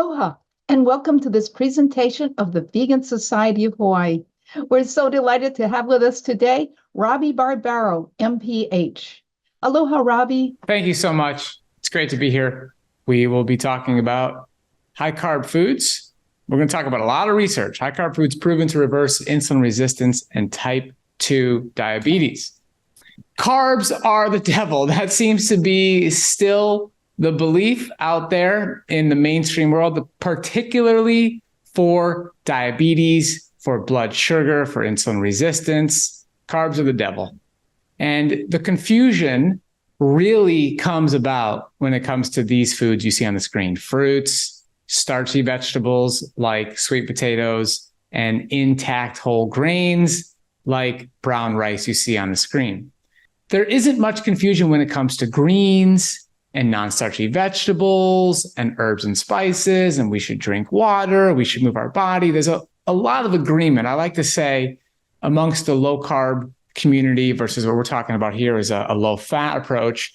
Aloha, and welcome to this presentation of the Vegan Society of Hawaii. We're so delighted to have with us today Robby Barbaro, MPH. Aloha, Robby. Thank you so much. It's great to be here. We will be talking about high-carb foods. We're going to talk about a lot of research. High-carb foods proven to reverse insulin resistance and type 2 diabetes. Carbs are the devil. That seems to be still the belief out there in the mainstream world, particularly for diabetes, for blood sugar, for insulin resistance. Carbs are the devil. And the confusion really comes about when it comes to these foods you see on the screen: fruits, starchy vegetables like sweet potatoes, and intact whole grains like brown rice you see on the screen. There isn't much confusion when it comes to greens and non-starchy vegetables and herbs and spices, and we should drink water, we should move our body. There's a lot of agreement, I like to say, amongst the low-carb community versus what we're talking about here is a low-fat approach.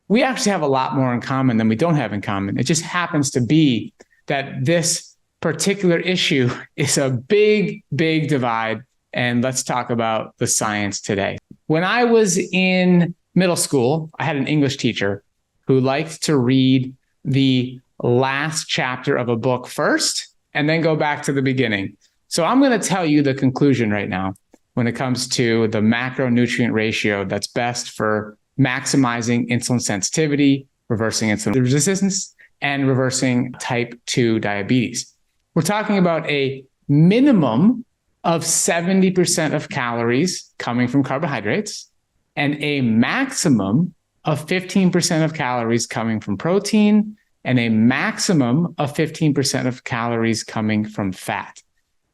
We actually have a lot more in common than we don't have in common. It just happens to be that this particular issue is a big, big divide, and let's talk about the science today. When I was in middle school, I had an English teacher who liked to read the last chapter of a book first and then go back to the beginning. So I'm going to tell you the conclusion right now when it comes to the macronutrient ratio that's best for maximizing insulin sensitivity, reversing insulin resistance, and reversing type 2 diabetes. We're talking about a minimum of 70% of calories coming from carbohydrates and a maximum of 15% of calories coming from protein and a maximum of 15% of calories coming from fat.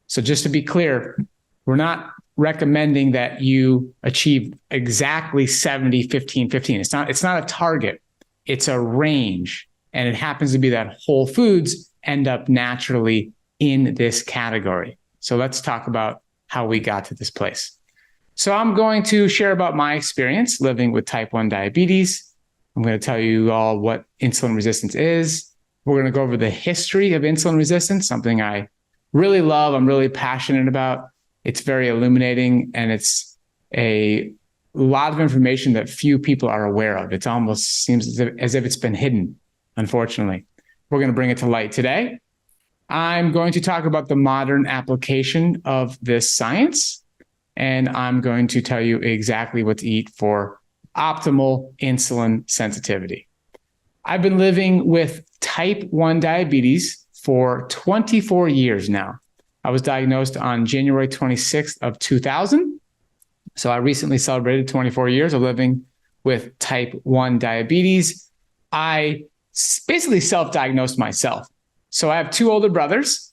So just to be clear, we're not recommending that you achieve exactly 70, 15, 15. It's not a target. It's a range. And it happens to be that whole foods end up naturally in this category. So let's talk about how we got to this place. So I'm going to share about my experience living with type 1 diabetes. I'm going to tell you all what insulin resistance is. We're going to go over the history of insulin resistance, something I really love, I'm really passionate about. It's very illuminating, and it's a lot of information that few people are aware of. It almost seems as if it's been hidden, unfortunately. We're going to bring it to light today. I'm going to talk about the modern application of this science, and I'm going to tell you exactly what to eat for optimal insulin sensitivity. I've been living with type 1 diabetes for 24 years now. I was diagnosed on January 26th of 2000. So I recently celebrated 24 years of living with type 1 diabetes. I basically self-diagnosed myself. So I have two older brothers,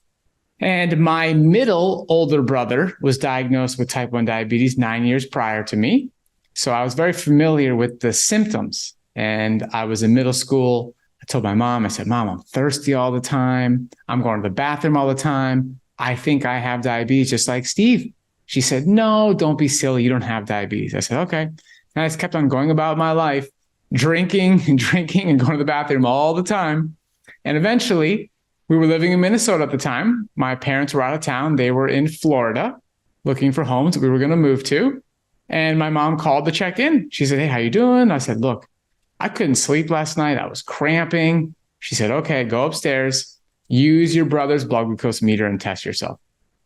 and my middle older brother was diagnosed with type 1 diabetes 9 years prior to me. So I was very familiar with the symptoms. And I was in middle school. I told my mom, I said, "Mom, I'm thirsty all the time. I'm going to the bathroom all the time. I think I have diabetes just like Steve." She said, "No, don't be silly. You don't have diabetes." I said, "Okay." And I just kept on going about my life, drinking and going to the bathroom all the time. And eventually, we were living in Minnesota at the time. My parents were out of town. They were in Florida looking for homes we were going to move to. And my mom called to check in. She said, "Hey, how you doing?" I said, "Look, I couldn't sleep last night. I was cramping." She said, "Okay, go upstairs, use your brother's blood glucose meter and test yourself."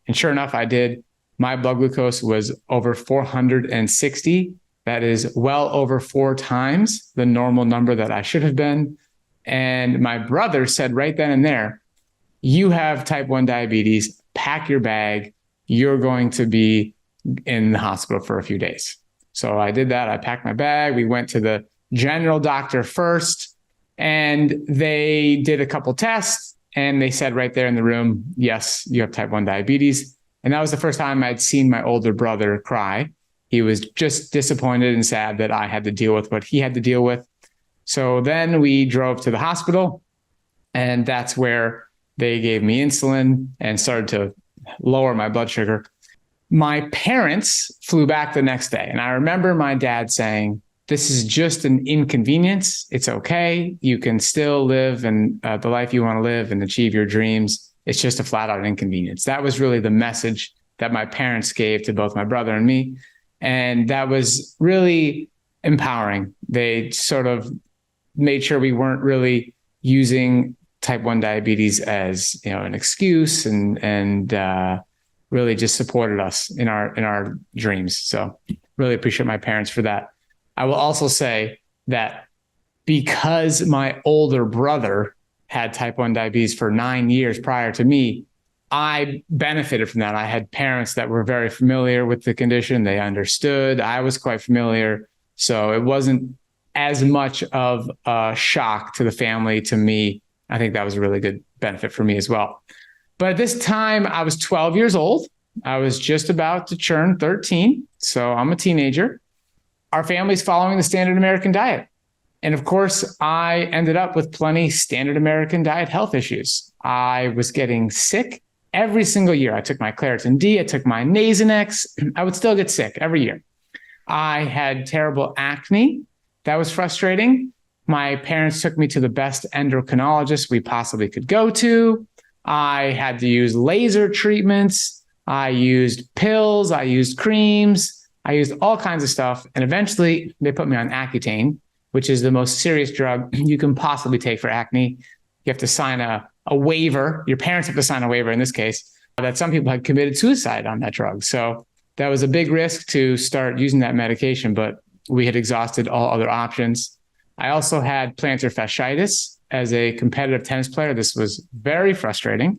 And sure enough, I did. My blood glucose was over 460. That is well over 4 times the normal number that I should have been. And my brother said right then and there, "You have type 1 diabetes, pack your bag. You're going to be in the hospital for a few days." So I did that. I packed my bag. We went to the general doctor first, and they did a couple tests, and they said right there in the room, "Yes, you have type 1 diabetes." And that was the first time I'd seen my older brother cry. He was just disappointed and sad that I had to deal with what he had to deal with. So then we drove to the hospital, and that's where they gave me insulin and started to lower my blood sugar. My parents flew back the next day. And I remember my dad saying, this is just an inconvenience. It's okay. You can still live and the life you want to live and achieve your dreams. It's just a flat out inconvenience. That was really the message that my parents gave to both my brother and me. And that was really empowering. They sort of made sure we weren't really using type 1 diabetes as, an excuse and really just supported us in our dreams. So really appreciate my parents for that. I will also say that because my older brother had type 1 diabetes for 9 years prior to me, I benefited from that. I had parents that were very familiar with the condition. They understood. I was quite familiar. So it wasn't as much of a shock to the family, to me. I think that was a really good benefit for me as well. But at this time, I was 12 years old. I was just about to turn 13. So I'm a teenager. Our family's following the standard American diet. And of course, I ended up with plenty standard American diet health issues. I was getting sick every single year. I took my Claritin D, I took my Nasonex. I would still get sick every year. I had terrible acne. That was frustrating. My parents took me to the best endocrinologist we possibly could go to. I had to use laser treatments. I used pills. I used creams. I used all kinds of stuff. And eventually they put me on Accutane, which is the most serious drug you can possibly take for acne. You have to sign a waiver. Your parents have to sign a waiver in this case, that some people had committed suicide on that drug. So that was a big risk to start using that medication, but we had exhausted all other options. I also had plantar fasciitis as a competitive tennis player. This was very frustrating.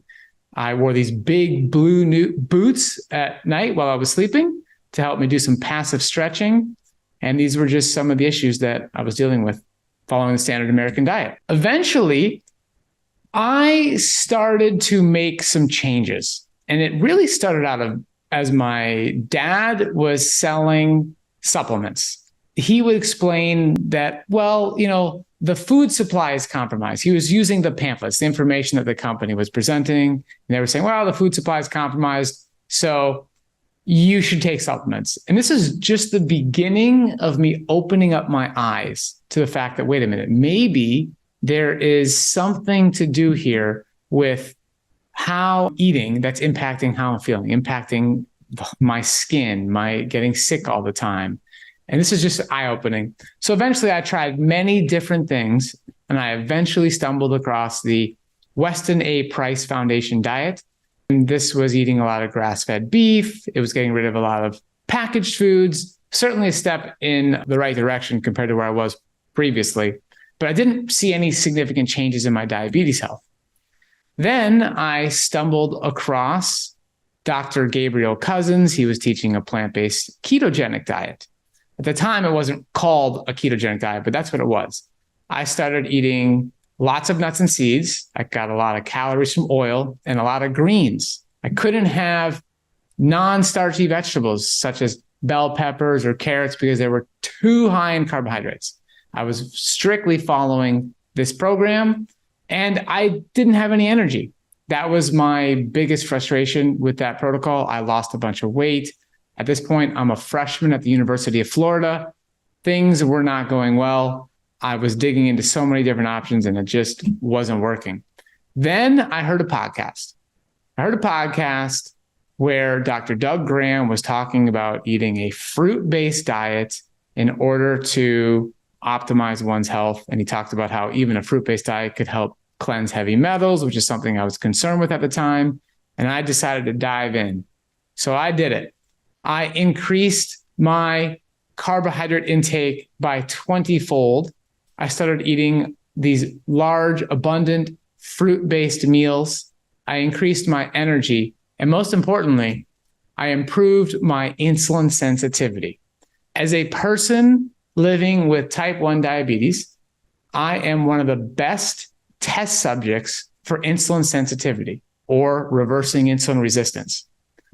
I wore these big blue boots at night while I was sleeping to help me do some passive stretching. And these were just some of the issues that I was dealing with following the standard American diet. Eventually, I started to make some changes. And it really started out as my dad was selling supplements. He would explain that, the food supply is compromised. He was using the pamphlets, the information that the company was presenting. And they were saying, the food supply is compromised, so you should take supplements. And this is just the beginning of me opening up my eyes to the fact that, wait a minute, maybe there is something to do here with how eating that's impacting how I'm feeling, impacting my skin, my getting sick all the time. And this is just eye-opening. So eventually I tried many different things, and I eventually stumbled across the Weston A. Price Foundation diet. And this was eating a lot of grass-fed beef. It was getting rid of a lot of packaged foods, certainly a step in the right direction compared to where I was previously. But I didn't see any significant changes in my diabetes health. Then I stumbled across Dr. Gabriel Cousens. He was teaching a plant-based ketogenic diet. At the time, it wasn't called a ketogenic diet, but that's what it was. I started eating lots of nuts and seeds. I got a lot of calories from oil and a lot of greens. I couldn't have non-starchy vegetables such as bell peppers or carrots because they were too high in carbohydrates. I was strictly following this program, and I didn't have any energy. That was my biggest frustration with that protocol. I lost a bunch of weight. At this point, I'm a freshman at the University of Florida. Things were not going well. I was digging into so many different options, and it just wasn't working. Then I heard a podcast. Where Dr. Doug Graham was talking about eating a fruit-based diet in order to optimize one's health. And he talked about how even a fruit-based diet could help cleanse heavy metals, which is something I was concerned with at the time. And I decided to dive in. So I did it. I increased my carbohydrate intake by 20-fold. I started eating these large, abundant fruit-based meals. I increased my energy. And most importantly, I improved my insulin sensitivity. As a person living with type 1 diabetes, I am one of the best test subjects for insulin sensitivity or reversing insulin resistance.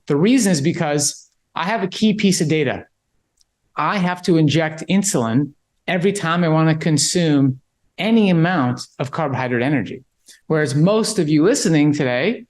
The reason is because I have a key piece of data. I have to inject insulin every time I want to consume any amount of carbohydrate energy. Whereas most of you listening today,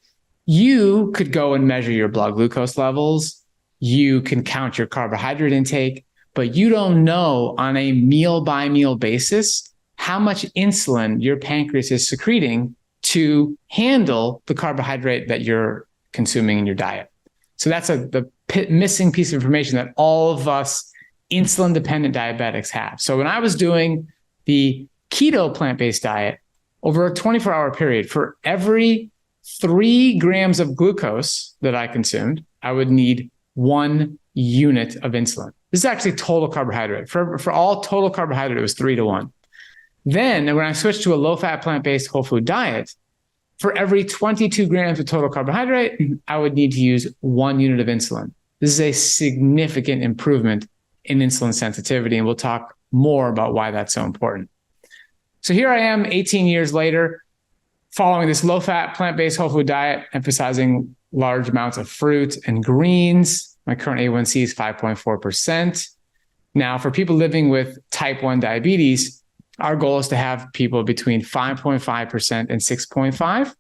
you could go and measure your blood glucose levels. You can count your carbohydrate intake, but you don't know on a meal by meal basis how much insulin your pancreas is secreting to handle the carbohydrate that you're consuming in your diet. So that's the missing piece of information that all of us insulin dependent diabetics have. So when I was doing the keto plant-based diet, over a 24-hour period, for every 3 grams of glucose that I consumed, I would need 1 unit of insulin. This is actually total carbohydrate. For all total carbohydrate, it was 3-to-1. Then when I switched to a low-fat plant-based whole food diet, for every 22 grams of total carbohydrate, I would need to use 1 unit of insulin. This is a significant improvement in insulin sensitivity, and we'll talk more about why that's so important. So here I am 18 years later, following this low-fat plant-based whole food diet, emphasizing large amounts of fruit and greens. My current A1C is 5.4%. Now, for people living with type 1 diabetes, our goal is to have people between 5.5% and 6.5.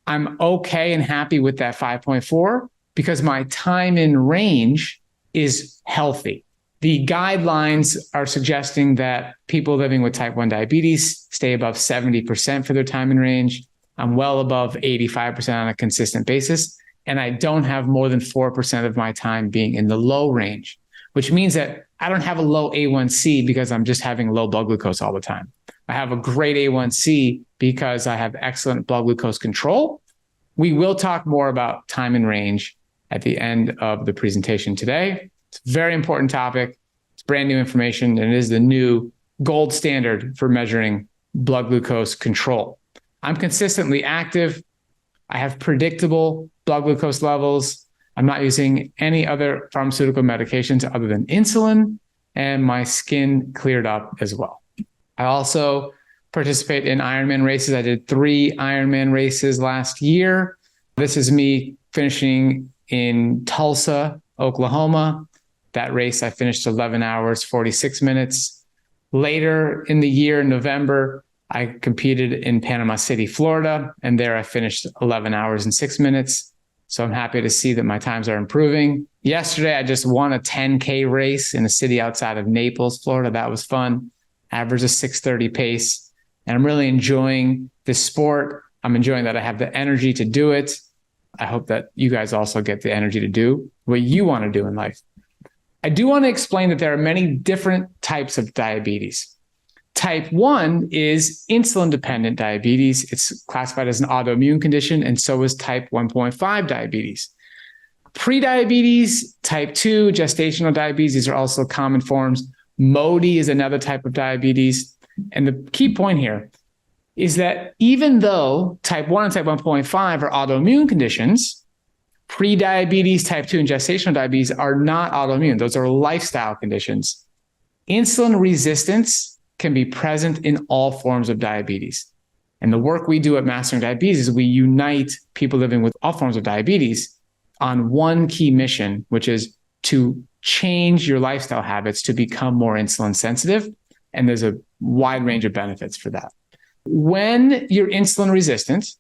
I'm okay and happy with that 5.4 because my time in range is healthy. The guidelines are suggesting that people living with type 1 diabetes stay above 70% for their time in range. I'm well above 85% on a consistent basis. And I don't have more than 4% of my time being in the low range, which means that I don't have a low A1C because I'm just having low blood glucose all the time. I have a great A1C because I have excellent blood glucose control. We will talk more about time in range at the end of the presentation today. It's a very important topic. It's brand new information, and it is the new gold standard for measuring blood glucose control. I'm consistently active. I have predictable blood glucose levels. I'm not using any other pharmaceutical medications other than insulin, and my skin cleared up as well. I also participate in Ironman races. I did 3 Ironman races last year. This is me finishing in Tulsa, Oklahoma. That race, I finished 11 hours, 46 minutes. Later in the year, in November, I competed in Panama City, Florida, and there I finished 11 hours and 6 minutes. So I'm happy to see that my times are improving. Yesterday, I just won a 10K race in a city outside of Naples, Florida. That was fun. Average a 6:30 pace. And I'm really enjoying this sport. I'm enjoying that I have the energy to do it. I hope that you guys also get the energy to do what you want to do in life. I do want to explain that there are many different types of diabetes. Type 1 is insulin-dependent diabetes. It's classified as an autoimmune condition, and so is type 1.5 diabetes. Prediabetes, type 2, gestational diabetes, these are also common forms. MODY is another type of diabetes. And the key point here is that even though type 1 and type 1.5 are autoimmune conditions, prediabetes, type 2, and gestational diabetes are not autoimmune. Those are lifestyle conditions. Insulin resistance can be present in all forms of diabetes. And the work we do at Mastering Diabetes is we unite people living with all forms of diabetes on one key mission, which is to change your lifestyle habits to become more insulin sensitive. And there's a wide range of benefits for that. When you're insulin resistant,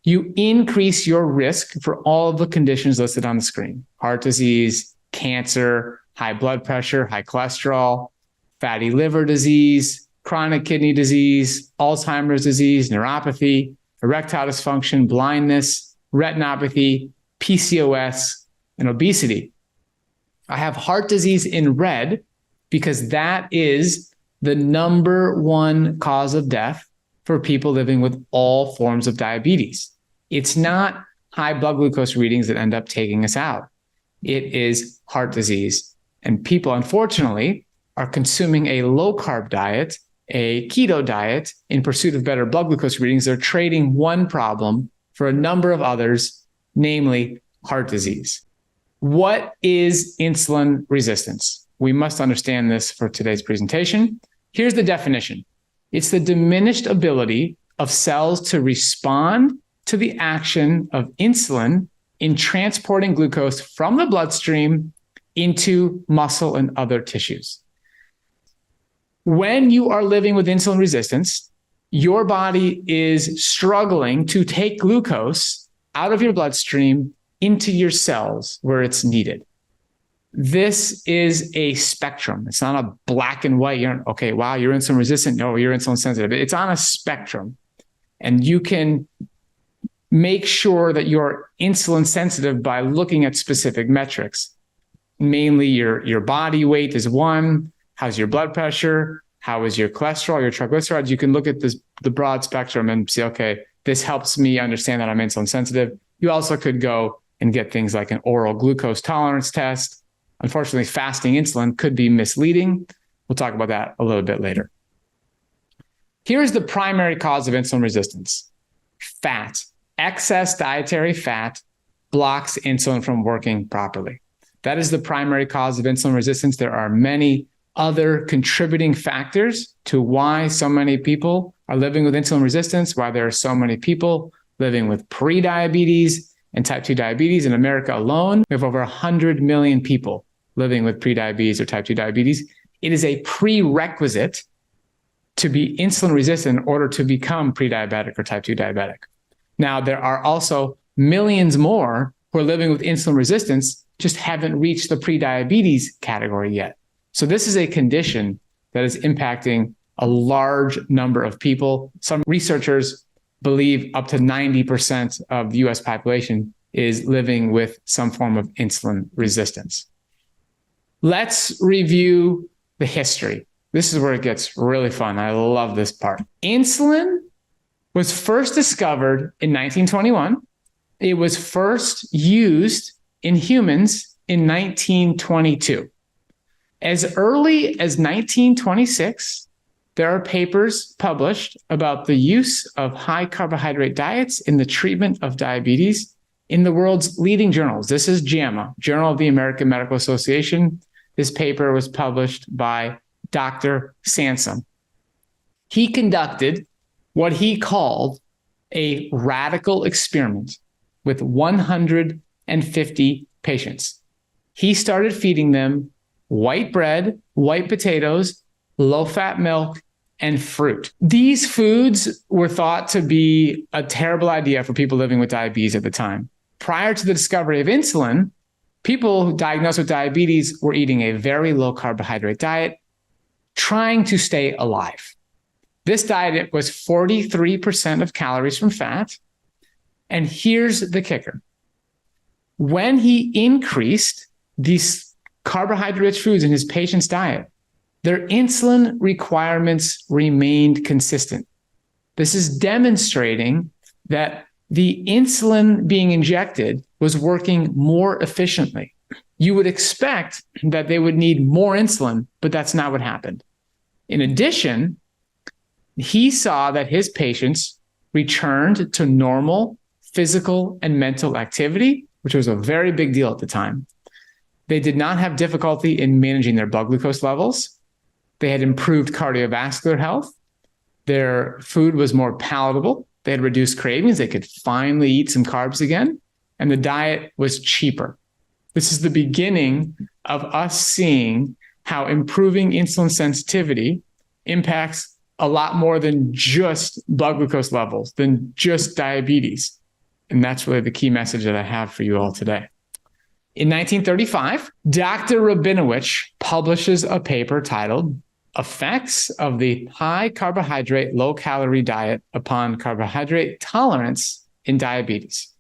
you increase your risk for all of the conditions listed on the screen: heart disease, cancer, high blood pressure, high cholesterol, fatty liver disease, chronic kidney disease, Alzheimer's disease, neuropathy, erectile dysfunction, blindness, retinopathy, PCOS, and obesity. I have heart disease in red because that is the number 1 cause of death for people living with all forms of diabetes. It's not high blood glucose readings that end up taking us out. It is heart disease. And people, unfortunately, are consuming a low-carb diet, a keto diet, in pursuit of better blood glucose readings. They're trading one problem for a number of others, namely heart disease. What is insulin resistance? We must understand this for today's presentation. Here's the definition. It's the diminished ability of cells to respond to the action of insulin in transporting glucose from the bloodstream into muscle and other tissues. When you are living with insulin resistance, your body is struggling to take glucose out of your bloodstream into your cells where it's needed. this is a spectrum. It's not a black and white. Okay, wow, you're insulin resistant. No, you're insulin sensitive. It's on a spectrum. And you can make sure that you're insulin sensitive by looking at specific metrics. Mainly your body weight is one. How's your blood pressure? How is your cholesterol, your triglycerides? You can look at the broad spectrum and say, okay, this helps me understand that I'm insulin sensitive. You also could go and get things like an oral glucose tolerance test. Unfortunately, fasting insulin could be misleading. We'll talk about that a little bit later. Here's the primary cause of insulin resistance: fat. Excess dietary fat blocks insulin from working properly. That is the primary cause of insulin resistance. There are many other contributing factors to why so many people are living with insulin resistance, why there are so many people living with prediabetes and type 2 diabetes. In America alone, we have over 100 million people living with prediabetes or type 2 diabetes. It is a prerequisite to be insulin resistant in order to become pre-diabetic or type 2 diabetic. Now, there are also millions more who are living with insulin resistance, just haven't reached the pre-diabetes category yet. So this is a condition that is impacting a large number of people. Some researchers believe up to 90% of the US population is living with some form of insulin resistance. Let's review the history. This is where it gets really fun. I love this part. Insulin was first discovered in 1921. It was first used in humans in 1922. As early as 1926, there are papers published about the use of high carbohydrate diets in the treatment of diabetes in the world's leading journals. This is JAMA, Journal of the American Medical Association. This paper was published by Dr. Sansom. He conducted what he called a radical experiment with 150 patients. He started feeding them white bread, white potatoes, low-fat milk, and fruit. These foods were thought to be a terrible idea for people living with diabetes at the time. Prior to the discovery of insulin, people diagnosed with diabetes were eating a very low carbohydrate diet, trying to stay alive. This diet was 43% of calories from fat. And here's the kicker. When he increased these carbohydrate-rich foods in his patient's diet, their insulin requirements remained consistent. This is demonstrating that the insulin being injected was working more efficiently. You would expect that they would need more insulin, but that's not what happened. In addition, he saw that his patients returned to normal physical and mental activity, which was a very big deal at the time. They did not have difficulty in managing their blood glucose levels. They had improved cardiovascular health. Their food was more palatable. They had reduced cravings. They could finally eat some carbs again. And the diet was cheaper. This is the beginning of us seeing how improving insulin sensitivity impacts a lot more than just blood glucose levels, than just diabetes. And that's really the key message that I have for you all today. In 1935, Dr. Rabinowitz publishes a paper titled Effects of the High Carbohydrate, Low Calorie Diet Upon Carbohydrate Tolerance in Diabetes.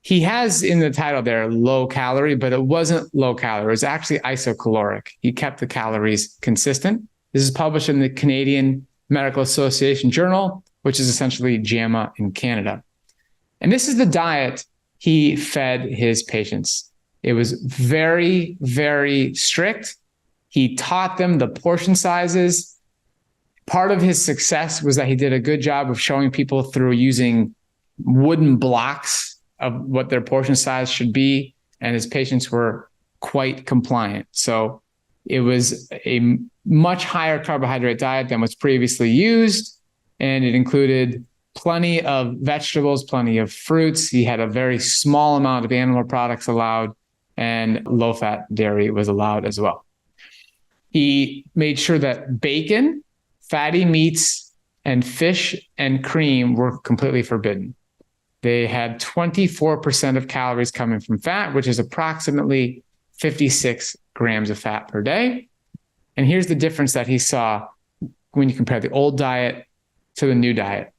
He has in the title there low calorie, but it wasn't low calorie. It was actually isocaloric. He kept the calories consistent. This is published in the Canadian Medical Association Journal, which is essentially JAMA in Canada. And this is the diet he fed his patients. It was very, very strict. He taught them the portion sizes. Part of his success was that he did a good job of showing people through using wooden blocks of what their portion size should be. And his patients were quite compliant. So it was a much higher carbohydrate diet than was previously used. And it included plenty of vegetables, plenty of fruits. He had a very small amount of animal products allowed, and low-fat dairy was allowed as well. He made sure that bacon, fatty meats, and fish and cream were completely forbidden. They had 24% of calories coming from fat, which is approximately 56 grams of fat per day. And here's the difference that he saw when you compare the old diet to the new diet.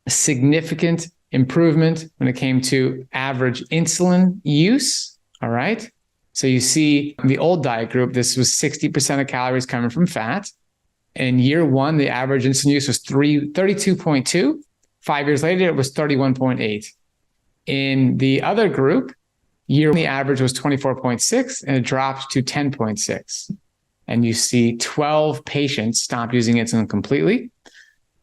A significant improvement when it came to average insulin use. All right. So you see the old diet group, this was 60% of calories coming from fat. In year one, the average insulin use was 32.2. 5 years later, it was 31.8. In the other group, year one, the average was 24.6 and it dropped to 10.6. And you see 12 patients stopped using insulin completely.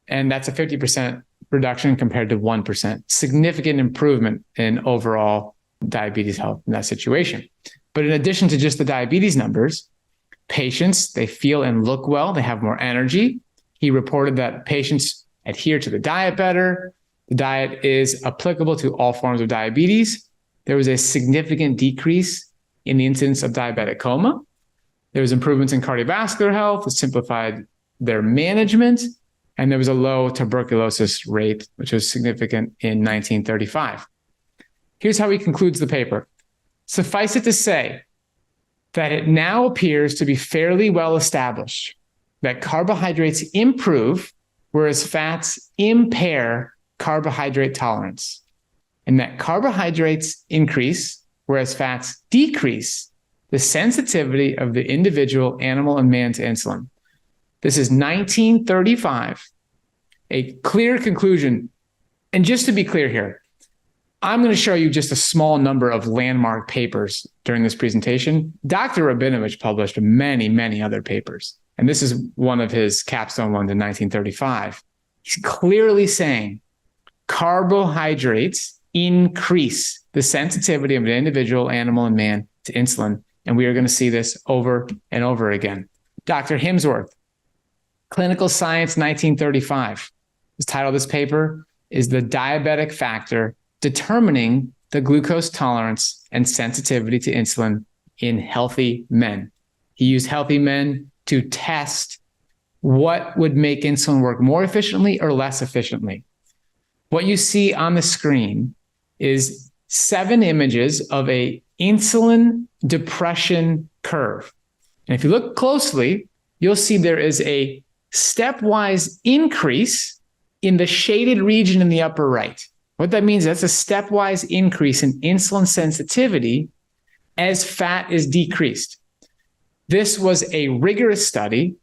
And that's a 50% reduction compared to 1%. Significant improvement in overall diabetes health in that situation. But in addition to just the diabetes numbers, patients, they feel and look well, they have more energy. He reported that patients adhere to the diet better. The diet is applicable to all forms of diabetes. There was a significant decrease in the incidence of diabetic coma. There was improvements in cardiovascular health, it simplified their management, and there was a low tuberculosis rate, which was significant in 1935. Here's how he concludes the paper. Suffice it to say that it now appears to be fairly well established that carbohydrates improve, whereas fats impair carbohydrate tolerance, and that carbohydrates increase, whereas fats decrease the sensitivity of the individual animal and man to insulin. This is 1935, a clear conclusion. And just to be clear here, I'm going to show you just a small number of landmark papers during this presentation. Dr. Rabinovich published many, many other papers, and this is one of his capstone ones in 1935. He's clearly saying carbohydrates increase the sensitivity of an individual, animal, and man to insulin. And we are going to see this over and over again. Dr. Himsworth, Clinical Science 1935. The title of this paper is The Diabetic Factor Determining the Glucose Tolerance and Sensitivity to Insulin in Healthy Men. He used healthy men to test what would make insulin work more efficiently or less efficiently. What you see on the screen is 7 images of a insulin depression curve. And if you look closely, you'll see there is a stepwise increase in the shaded region in the upper right. What that means, that's a stepwise increase in insulin sensitivity as fat is decreased. This was a rigorous study.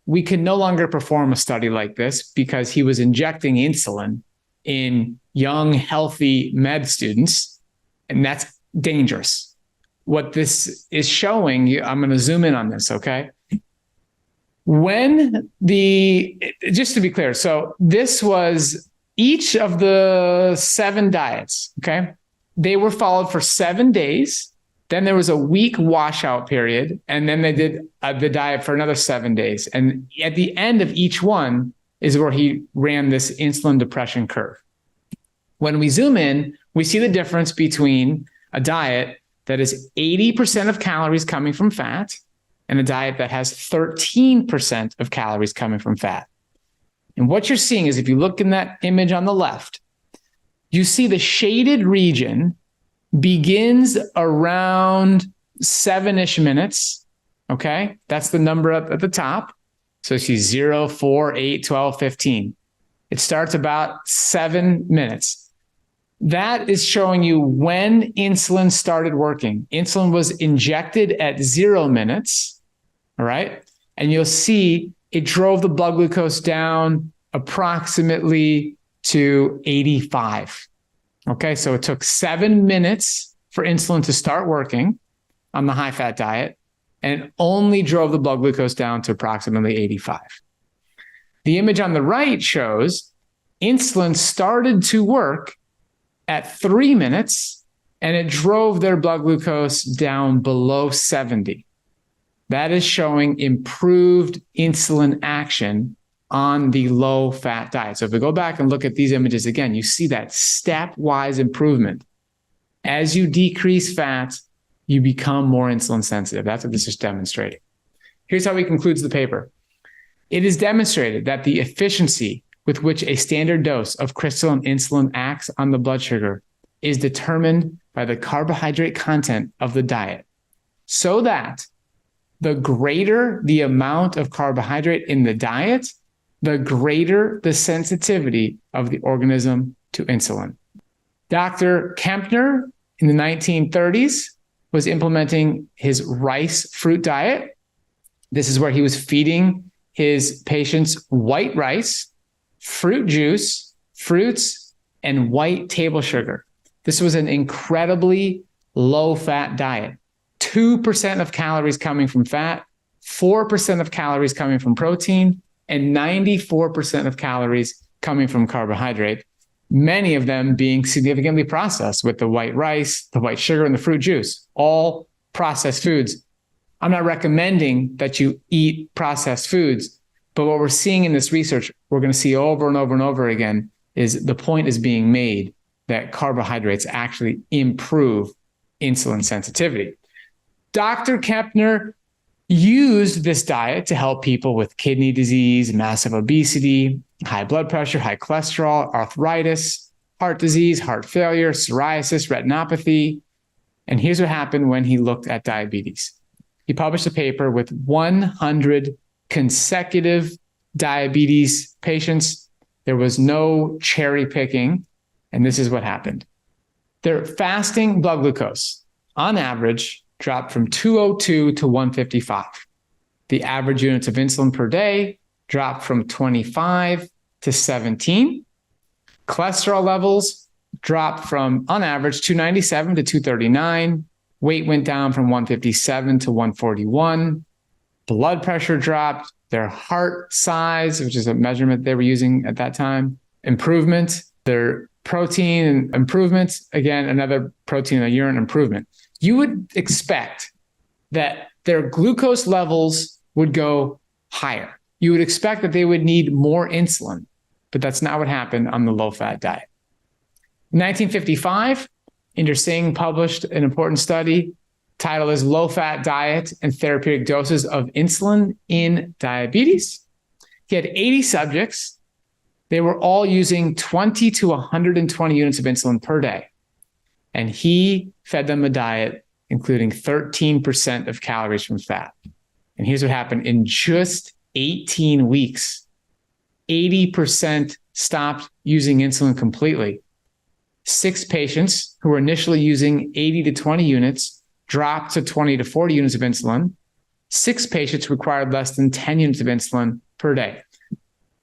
We can no longer perform a study like this because he was injecting insulin in young, healthy med students, and that's dangerous. What this is showing, I'm going to zoom in on this, okay? Just to be clear, so this was each of the 7 diets, okay? They were followed for 7 days. Then there was a week washout period, and then they did the diet for another 7 days. And at the end of each one is where he ran this insulin depression curve. When we zoom in, we see the difference between a diet that is 80% of calories coming from fat and a diet that has 13% of calories coming from fat. And what you're seeing is, if you look in that image on the left, you see the shaded region begins around 7-ish minutes. Okay. That's the number up at the top. So you see 0, 4, 8, 12, 15. It starts about 7 minutes. That is showing you when insulin started working. Insulin was injected at 0 minutes. All right. And you'll see it drove the blood glucose down approximately to 85. Okay. So it took 7 minutes for insulin to start working on the high fat diet and only drove the blood glucose down to approximately 85. The image on the right shows insulin started to work at 3 minutes and it drove their blood glucose down below 70. That is showing improved insulin action on the low fat diet. So if we go back and look at these images again, you see that stepwise improvement. As you decrease fat, you become more insulin sensitive. That's what this is demonstrating. Here's how he concludes the paper. It is demonstrated that the efficiency with which a standard dose of crystalline insulin acts on the blood sugar is determined by the carbohydrate content of the diet. so that the greater the amount of carbohydrate in the diet, the greater the sensitivity of the organism to insulin. Dr. Kempner in the 1930s was implementing his rice fruit diet. This is where he was feeding his patients white rice, fruit juice, fruits, and white table sugar. This was an incredibly low-fat diet. 2% of calories coming from fat, 4% of calories coming from protein, and 94% of calories coming from carbohydrate, many of them being significantly processed with the white rice, the white sugar, and the fruit juice, all processed foods. I'm not recommending that you eat processed foods, but what we're seeing in this research, we're going to see over and over and over again, is the point is being made that carbohydrates actually improve insulin sensitivity. Dr. Kempner used this diet to help people with kidney disease, massive obesity, high blood pressure, high cholesterol, arthritis, heart disease, heart failure, psoriasis, retinopathy. And here's what happened when he looked at diabetes. He published a paper with 100 consecutive diabetes patients. There was no cherry picking. And this is what happened. Their fasting blood glucose, on average, dropped from 202 to 155. The average units of insulin per day dropped from 25 to 17. Cholesterol levels dropped from, on average, 297 to 239. Weight went down from 157 to 141. Blood pressure dropped. Their heart size, which is a measurement they were using at that time, improvement. Their protein improvement, again, another protein in the urine improvement. You would expect that their glucose levels would go higher. You would expect that they would need more insulin, but that's not what happened on the low-fat diet. In 1955, Inder Singh published an important study titled as Low-Fat Diet and Therapeutic Doses of Insulin in Diabetes. He had 80 subjects. They were all using 20 to 120 units of insulin per day. And he fed them a diet including 13% of calories from fat. And here's what happened. In just 18 weeks, 80% stopped using insulin completely. 6 patients who were initially using 80 to 20 units dropped to 20 to 40 units of insulin. 6 patients required less than 10 units of insulin per day.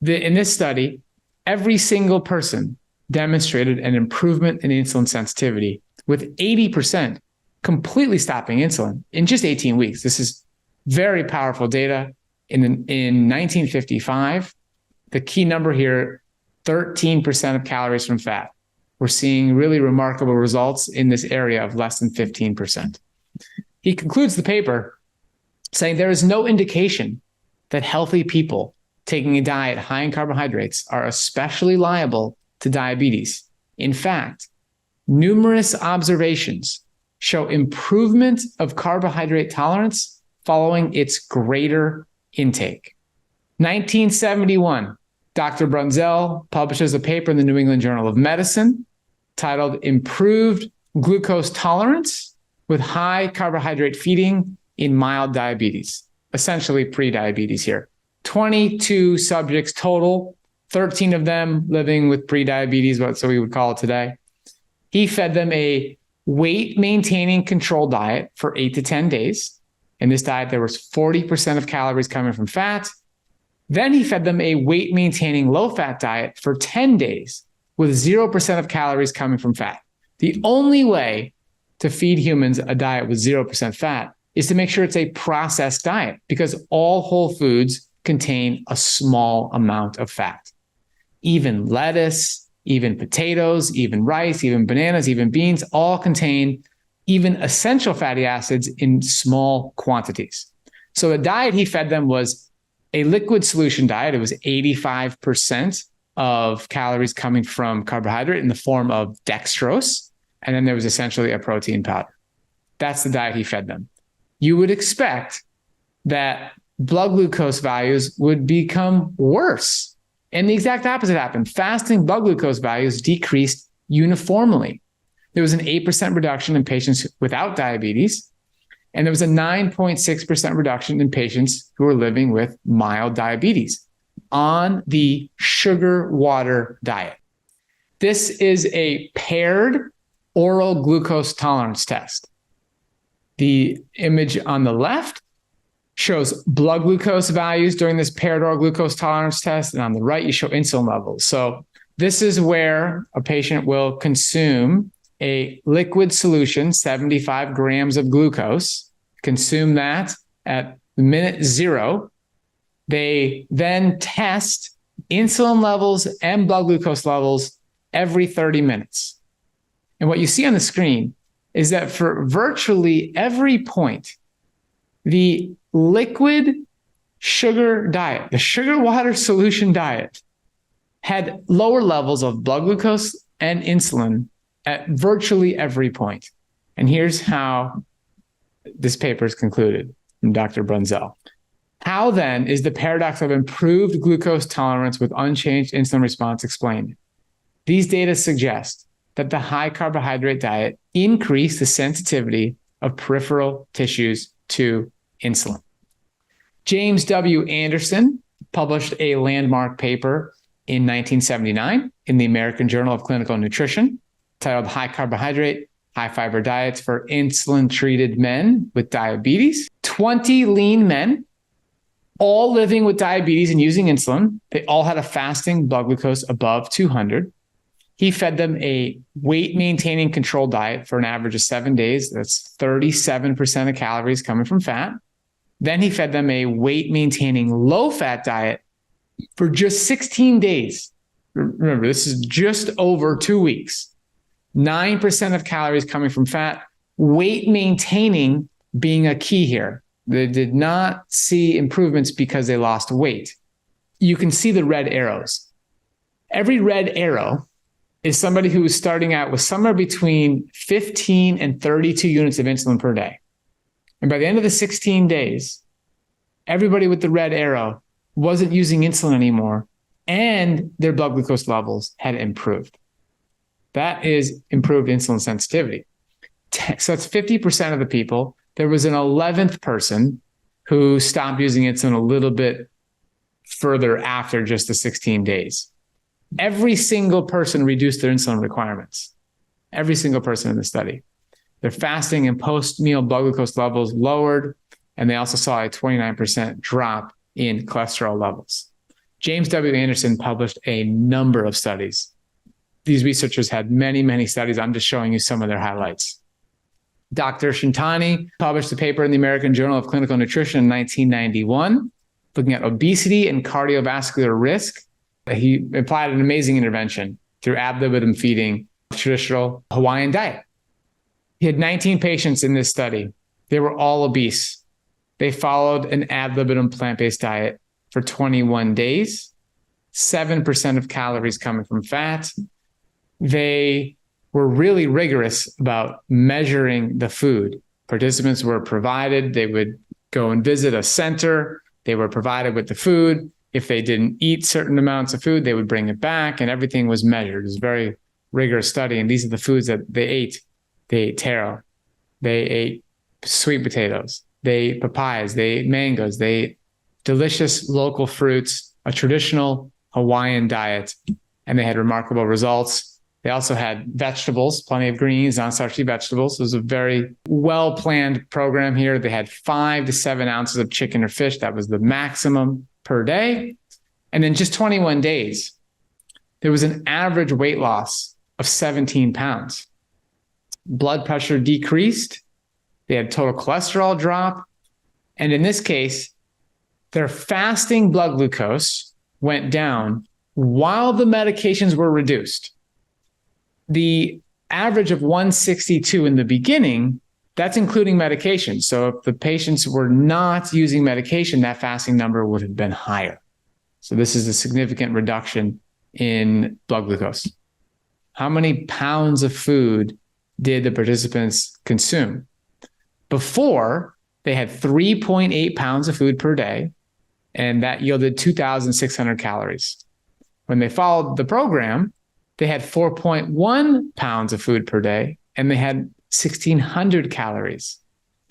In this study, every single person demonstrated an improvement in insulin sensitivity, with 80% completely stopping insulin in just 18 weeks. This is very powerful data. In 1955, the key number here, 13% of calories from fat. We're seeing really remarkable results in this area of less than 15%. He concludes the paper saying there is no indication that healthy people taking a diet high in carbohydrates are especially liable to diabetes. In fact, numerous observations show improvement of carbohydrate tolerance following its greater intake. 1971, Dr. Brunzell publishes a paper in the New England Journal of Medicine titled Improved Glucose Tolerance with High Carbohydrate Feeding in Mild Diabetes, essentially pre-diabetes here. 22 subjects total, 13 of them living with pre-diabetes, what we would call it today. He fed them a weight-maintaining control diet for 8 to 10 days. In this diet, there was 40% of calories coming from fat. Then he fed them a weight-maintaining low-fat diet for 10 days with 0% of calories coming from fat. The only way to feed humans a diet with 0% fat is to make sure it's a processed diet, because all whole foods contain a small amount of fat. Even lettuce, even potatoes, even rice, even bananas, even beans, all contain even essential fatty acids in small quantities. So the diet he fed them was a liquid solution diet. It was 85% of calories coming from carbohydrate in the form of dextrose. And then there was essentially a protein powder. That's the diet he fed them. You would expect that blood glucose values would become worse. And the exact opposite happened. Fasting blood glucose values decreased uniformly. There was an 8% reduction in patients without diabetes And there was a 9.6% reduction in patients who were living with mild diabetes on the sugar water diet. This is a paired oral glucose tolerance test. The image on the left shows blood glucose values during this paired oral glucose tolerance test. And on the right, you show insulin levels. So this is where a patient will consume a liquid solution, 75 grams of glucose, consume that at minute 0. They then test insulin levels and blood glucose levels every 30 minutes. And what you see on the screen is that for virtually every point, the liquid sugar diet, the sugar water solution diet, had lower levels of blood glucose and insulin at virtually every point. And here's how this paper is concluded from Dr. Brunzell. How then is the paradox of improved glucose tolerance with unchanged insulin response explained? These data suggest that the high carbohydrate diet increased the sensitivity of peripheral tissues to insulin. James W. Anderson published a landmark paper in 1979 in the American Journal of Clinical Nutrition titled High Carbohydrate, High Fiber Diets for Insulin-Treated Men with Diabetes. 20 lean men, all living with diabetes and using insulin. They all had a fasting blood glucose above 200. He fed them a weight-maintaining controlled diet for an average of 7 days. That's 37% of calories coming from fat. Then he fed them a weight-maintaining low-fat diet for just 16 days. Remember, this is just over 2 weeks. 9% of calories coming from fat, weight maintaining being a key here. They did not see improvements because they lost weight. You can see the red arrows. Every red arrow is somebody who is starting out with somewhere between 15 and 32 units of insulin per day. And by the end of the 16 days, everybody with the red arrow wasn't using insulin anymore, and their blood glucose levels had improved. That is improved insulin sensitivity. So that's 50% of the people. There was an 11th person who stopped using insulin a little bit further after just the 16 days. Every single person reduced their insulin requirements. Every single person in the study. Their fasting and post-meal blood glucose levels lowered, and they also saw a 29% drop in cholesterol levels. James W. Anderson published a number of studies. These researchers had many, many studies. I'm just showing you some of their highlights. Dr. Shintani published a paper in the American Journal of Clinical Nutrition in 1991, looking at obesity and cardiovascular risk. He applied an amazing intervention through ad libitum feeding, traditional Hawaiian diet. He had 19 patients in this study. They were all obese. They followed an ad libitum plant-based diet for 21 days, 7% of calories coming from fat. They were really rigorous about measuring the food. Participants were provided, they would go and visit a center. They were provided with the food. If they didn't eat certain amounts of food, they would bring it back, and everything was measured. It was a very rigorous study. And these are the foods that they ate. They ate taro. They ate sweet potatoes. They ate papayas. They ate mangoes. They ate delicious local fruits, a traditional Hawaiian diet, and they had remarkable results. They also had vegetables, plenty of greens, non-starchy vegetables. It was a very well-planned program here. They had 5 to 7 ounces of chicken or fish. That was the maximum per day. And in just 21 days, there was an average weight loss of 17 pounds. Blood pressure decreased. They had total cholesterol drop. And in this case, their fasting blood glucose went down while the medications were reduced. The average of 162 in the beginning, that's including medication. So if the patients were not using medication, that fasting number would have been higher. So this is a significant reduction in blood glucose. How many pounds of food did the participants consume? Before, they had 3.8 pounds of food per day, and that yielded 2,600 calories. When they followed the program, they had 4.1 pounds of food per day, and they had 1,600 calories.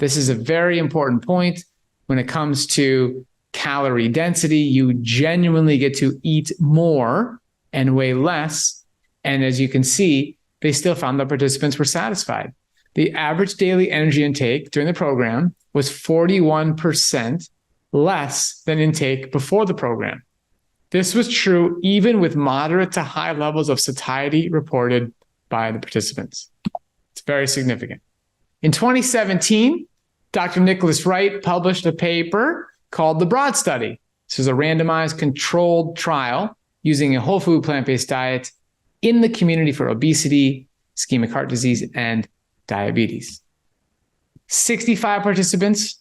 This is a very important point when it comes to calorie density. You genuinely get to eat more and weigh less. And as you can see, they still found that participants were satisfied. The average daily energy intake during the program was 41% less than intake before the program. This was true even with moderate to high levels of satiety reported by the participants. It's very significant. In 2017, Dr. Nicholas Wright published a paper called the BROAD Study. This is a randomized controlled trial using a whole food plant-based diet in the community for obesity, ischemic heart disease, and diabetes. 65 participants,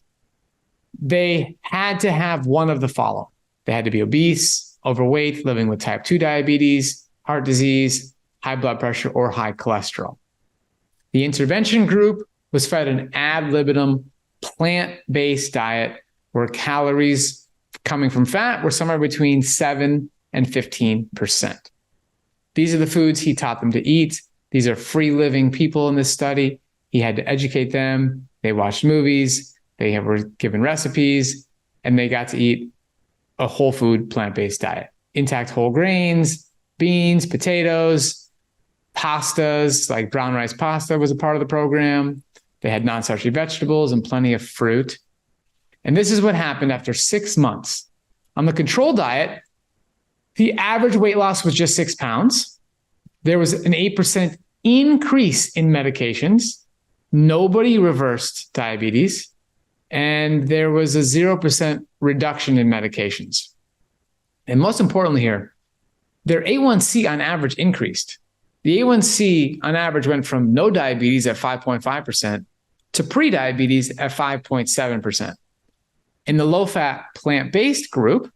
they had to have one of the following. They had to be obese, overweight, living with type 2 diabetes, heart disease, high blood pressure, or high cholesterol. The intervention group was fed an ad libitum plant-based diet where calories coming from fat were somewhere between 7 and 15%. These are the foods he taught them to eat. These are free living people in this study. He had to educate them. They watched movies. They were given recipes, and they got to eat a whole food plant-based diet. Intact whole grains, beans, potatoes, pastas, like brown rice pasta was a part of the program. They had non-starchy vegetables and plenty of fruit. And this is what happened after 6 months. On the control diet, the average weight loss was just 6 pounds. There was an 8% increase in medications. Nobody reversed diabetes. And there was a 0% reduction in medications. And most importantly here, their A1C on average increased. The A1C on average went from no diabetes at 5.5% to prediabetes at 5.7%. In the low-fat plant-based group,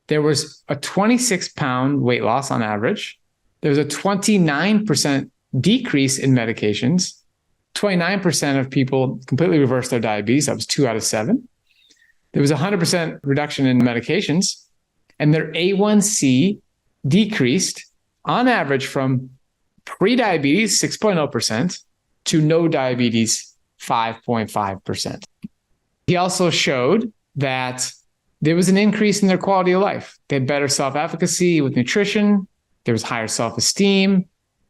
there was a 26-pound weight loss on average. There was a 29% decrease in medications. 29% of people completely reversed their diabetes. That was 2 out of 7. There was a 100% reduction in medications, and their A1C decreased on average from prediabetes, 6.0%, to no diabetes, 5.5%. He also showed that there was an increase in their quality of life. They had better self-efficacy with nutrition. There was higher self-esteem,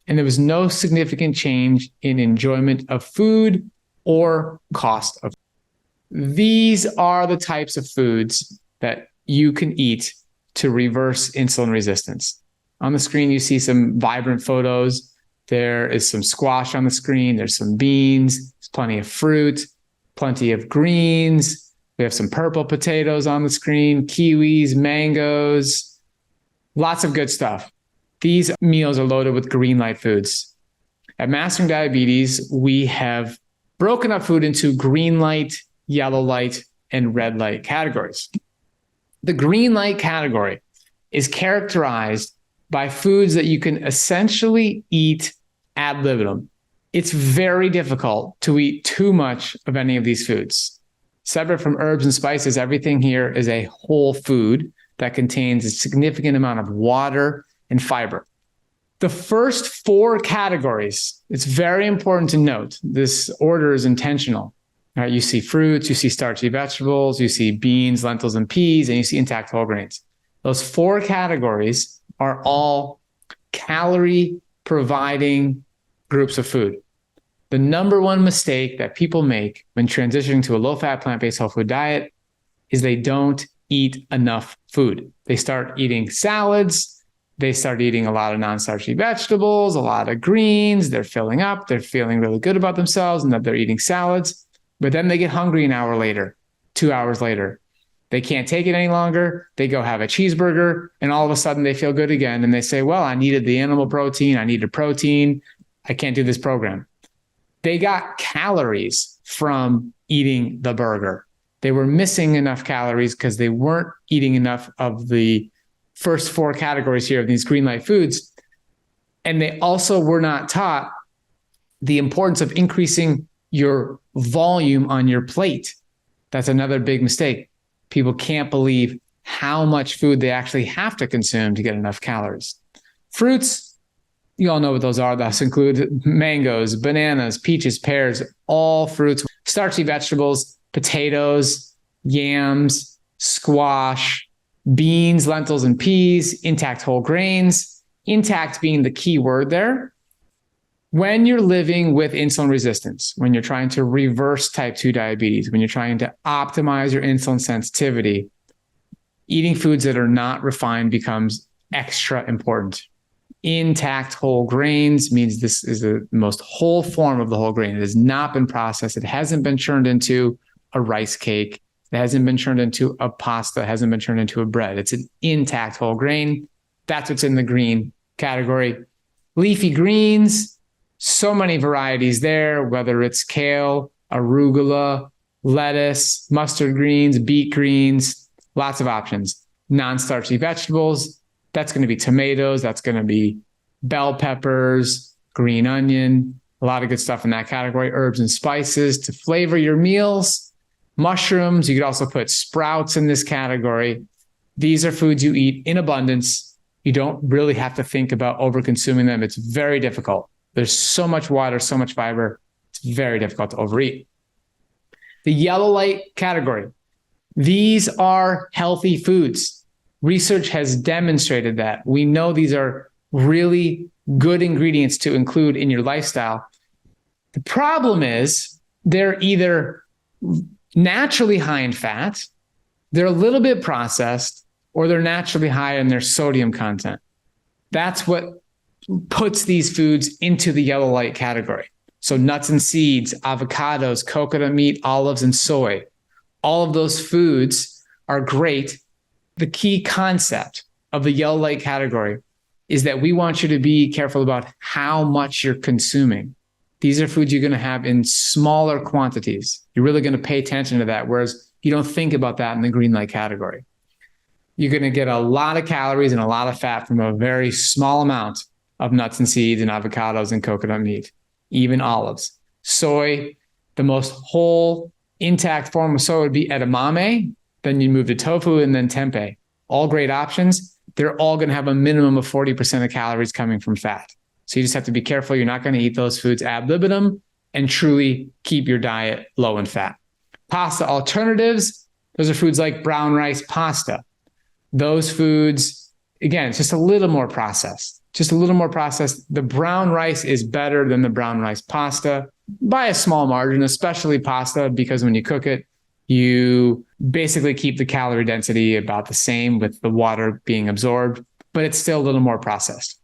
and there was no significant change in enjoyment of food or cost of food. These are the types of foods that you can eat to reverse insulin resistance. On the screen, you see some vibrant photos. There is some squash on the screen. There's some beans. There's plenty of fruit, plenty of greens. We have some purple potatoes on the screen, kiwis, mangoes, lots of good stuff. These meals are loaded with green light foods. At Mastering Diabetes, we have broken up food into green light, yellow light, and red light categories. The green light category is characterized by foods that you can essentially eat ad libitum. It's very difficult to eat too much of any of these foods. Separate from herbs and spices, everything here is a whole food that contains a significant amount of water and fiber. The first 4 categories, it's very important to note, this order is intentional. All right, you see fruits, you see starchy vegetables, you see beans, lentils, and peas, and you see intact whole grains. Those 4 categories are all calorie providing groups of food. The number one mistake that people make when transitioning to a low-fat plant-based whole food diet is they don't eat enough food. They start eating salads. They start eating a lot of non-starchy vegetables, a lot of greens. They're filling up. They're feeling really good about themselves and that they're eating salads. But then they get hungry an hour later, 2 hours later. They can't take it any longer. They go have a cheeseburger, and all of a sudden they feel good again. And they say, well, I needed the animal protein. I needed protein. I can't do this program. They got calories from eating the burger. They were missing enough calories because they weren't eating enough of the first 4 categories here of these green light foods. And they also were not taught the importance of increasing your volume on your plate. That's another big mistake. People can't believe how much food they actually have to consume to get enough calories. Fruits, you all know what those are. Those include mangoes, bananas, peaches, pears, all fruits Starchy vegetables, potatoes, yams, squash, beans, lentils, and peas, intact whole grains, intact being the key word there. When you're living with insulin resistance, when you're trying to reverse type 2 diabetes, when you're trying to optimize your insulin sensitivity, eating foods that are not refined becomes extra important. Intact whole grains means this is the most whole form of the whole grain. It has not been processed. It hasn't been churned into a rice cake. It hasn't been churned into a pasta. It hasn't been churned into a bread. It's an intact whole grain. That's what's in the green category. Leafy greens, so many varieties there, whether it's kale, arugula, lettuce, mustard greens, beet greens, lots of options. Non-starchy vegetables, that's going to be tomatoes, that's going to be bell peppers, green onion, a lot of good stuff in that category. Herbs and spices to flavor your meals. Mushrooms, you could also put sprouts in this category. These are foods you eat in abundance. You don't really have to think about over-consuming them. It's very difficult. There's so much water, so much fiber. It's very difficult to overeat. The yellow light category. These are healthy foods. Research has demonstrated that. We know these are really good ingredients to include in your lifestyle. The problem is they're either naturally high in fat, they're a little bit processed, or they're naturally high in their sodium content. That's what puts these foods into the yellow light category. So nuts and seeds, avocados, coconut meat, olives, and soy. All of those foods are great. The key concept of the yellow light category is that we want you to be careful about how much you're consuming. These are foods you're going to have in smaller quantities. You're really going to pay attention to that, whereas you don't think about that in the green light category. You're going to get a lot of calories and a lot of fat from a very small amount of nuts and seeds and avocados and coconut meat, even olives. Soy, the most whole, intact form of soy would be edamame. Then you move to tofu and then tempeh. All great options. They're all going to have a minimum of 40% of calories coming from fat. So you just have to be careful. You're not going to eat those foods ad libitum and truly keep your diet low in fat. Pasta alternatives, those are foods like brown rice pasta. Those foods, again, it's just a little more processed. Just a little more processed. The brown rice is better than the brown rice pasta by a small margin, especially pasta, because when you cook it, you basically keep the calorie density about the same with the water being absorbed, but it's still a little more processed.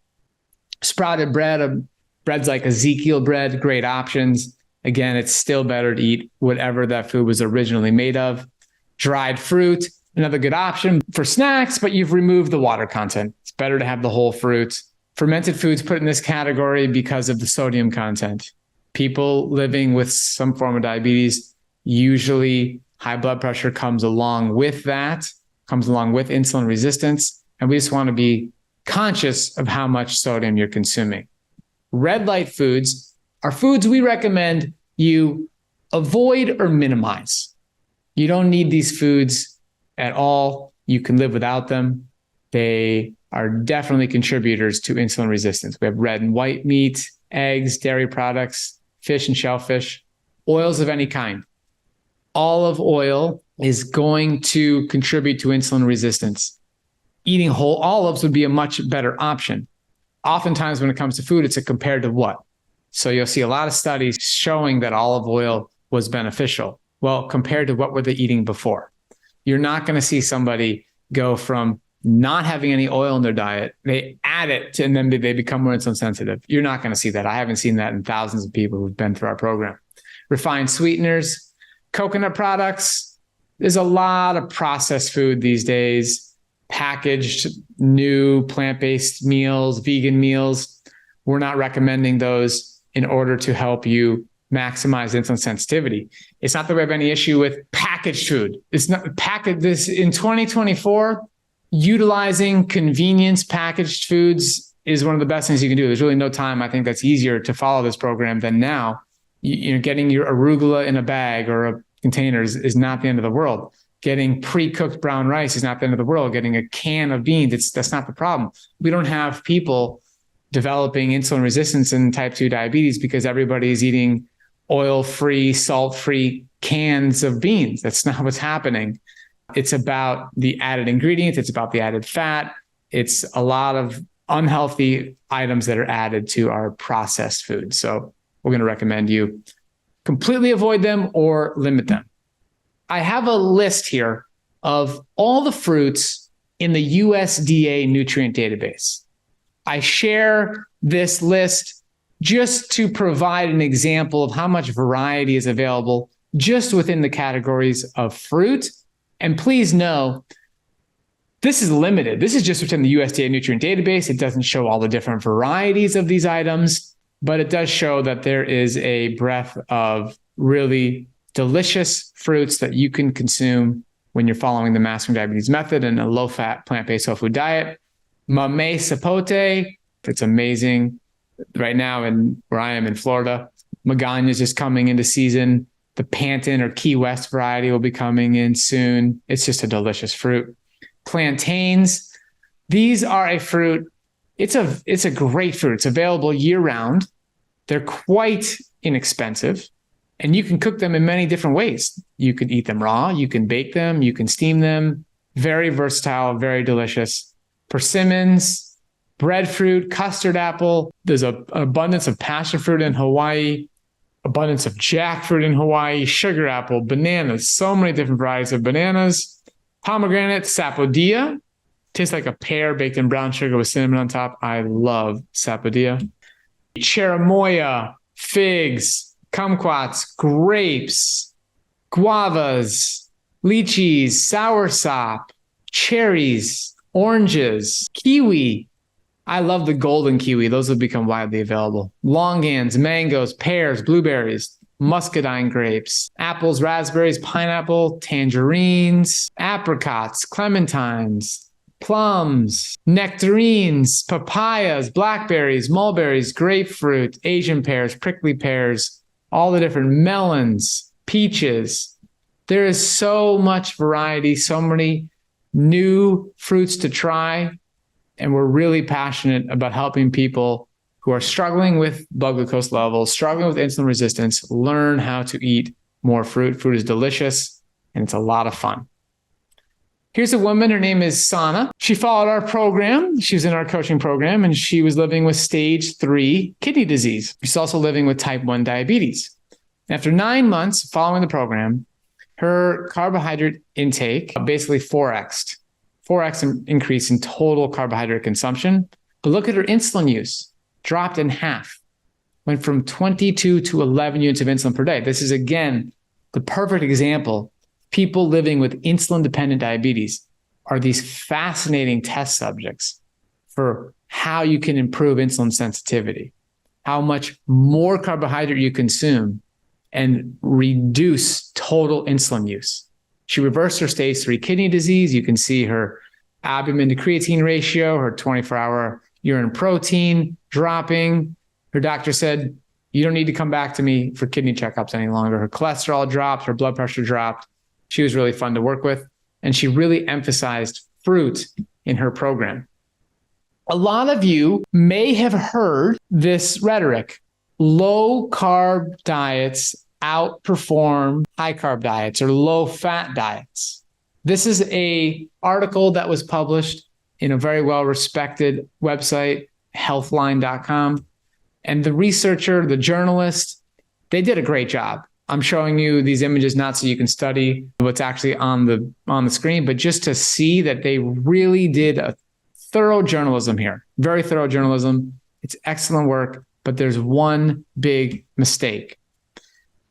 Sprouted bread, breads like Ezekiel bread, great options. Again, it's still better to eat whatever that food was originally made of. Dried fruit, another good option for snacks, but you've removed the water content. It's better to have the whole fruit. Fermented foods put in this category because of the sodium content. People living with some form of diabetes, usually high blood pressure comes along with that, comes along with insulin resistance. And we just want to be conscious of how much sodium you're consuming. Red light foods are foods we recommend you avoid or minimize. You don't need these foods at all. You can live without them. They are definitely contributors to insulin resistance. We have red and white meat, eggs, dairy products, fish and shellfish, oils of any kind. Olive oil is going to contribute to insulin resistance. Eating whole olives would be a much better option. Oftentimes when it comes to food, it's a compared to what? So you'll see a lot of studies showing that olive oil was beneficial. Well, compared to what were they eating before? You're not going to see somebody go from not having any oil in their diet, they add it to, and then they become more insulin sensitive. You're not going to see that. I haven't seen that in thousands of people who've been through our program. Refined sweeteners, coconut products. There's a lot of processed food these days, packaged new plant-based meals, vegan meals. We're not recommending those in order to help you maximize insulin sensitivity. It's not that we have any issue with packaged food. It's not packaged. This in 2024, utilizing convenience packaged foods is one of the best things you can do. There's really no time. I think that's easier to follow this program than now. You know, getting your arugula in a bag or a container is not the end of the world. Getting pre-cooked brown rice is not the end of the world. Getting a can of beans, that's not the problem. We don't have people developing insulin resistance and type 2 diabetes because everybody is eating oil-free, salt-free cans of beans. That's not what's happening. It's about the added ingredients. It's about the added fat. It's a lot of unhealthy items that are added to our processed food. So we're going to recommend you completely avoid them or limit them. I have a list here of all the fruits in the USDA nutrient database. I share this list just to provide an example of how much variety is available just within the categories of fruit. And please know, this is limited. This is just within the USDA nutrient database. It doesn't show all the different varieties of these items, but it does show that there is a breadth of really delicious fruits that you can consume when you're following the Mastering Diabetes method and a low-fat, plant-based whole food diet. Mamey sapote, it's amazing. Right now, where I am in Florida, Magana is just coming into season. The Panton or Key West variety will be coming in soon. It's just a delicious fruit. Plantains, these are a fruit. It's a great fruit. It's available year round. They're quite inexpensive, and you can cook them in many different ways. You could eat them raw. You can bake them. You can steam them. Very versatile, very delicious. Persimmons, breadfruit, custard apple. There's an abundance of passion fruit in Hawaii, abundance of jackfruit in Hawaii, sugar apple, bananas, so many different varieties of bananas. Pomegranate, sapodilla, tastes like a pear baked in brown sugar with cinnamon on top. I love sapodilla. Cherimoya, figs, kumquats, grapes, guavas, lychees, soursop, cherries, oranges, kiwi. I love the golden kiwi. Those have become widely available. Longans, mangoes, pears, blueberries, muscadine grapes, apples, raspberries, pineapple, tangerines, apricots, clementines, plums, nectarines, papayas, blackberries, mulberries, grapefruit, Asian pears, prickly pears, all the different melons, peaches. There is so much variety, so many new fruits to try. And we're really passionate about helping people who are struggling with blood glucose levels, struggling with insulin resistance, learn how to eat more fruit. Fruit is delicious, and it's a lot of fun. Here's a woman. Her name is Sana. She followed our program. She was in our coaching program, and she was living with stage 3 kidney disease. She's also living with type 1 diabetes. After 9 months following the program, her carbohydrate intake basically 4x'd. 4x increase in total carbohydrate consumption. But look at her insulin use, dropped in half, went from 22 to 11 units of insulin per day. This is, again, the perfect example. People living with insulin-dependent diabetes are these fascinating test subjects for how you can improve insulin sensitivity, how much more carbohydrate you consume, and reduce total insulin use. She reversed her stage 3 kidney disease. You can see her albumin to creatine ratio, her 24-hour urine protein dropping. Her doctor said, you don't need to come back to me for kidney checkups any longer. Her cholesterol dropped, her blood pressure dropped. She was really fun to work with. And she really emphasized fruit in her program. A lot of you may have heard this rhetoric. Low-carb diets outperform high-carb diets or low-fat diets. This is an article that was published in a very well-respected website, healthline.com. And the researcher, the journalist, they did a great job. I'm showing you these images not so you can study what's actually on the screen, but just to see that they really did a thorough journalism here. Very thorough journalism. It's excellent work, but there's one big mistake.